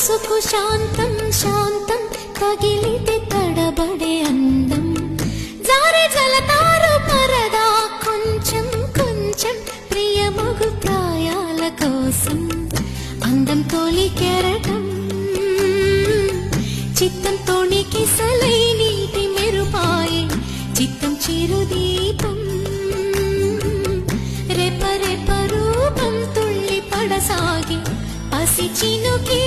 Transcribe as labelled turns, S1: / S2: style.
S1: మనసుకు శాంతం శాంతం తగిలితే తడబడే అందం జారే జలతారు పరదా కొంచెం కొంచెం ప్రియమగు ప్రాయాల కోసం అందం తోలి కెరటం చిత్తం తోణికి సలై నీటి మెరుపాయి చిత్తం చిరుదీపం రెప రెప రూపం తుళ్ళి పడసాగి పసి చినుకే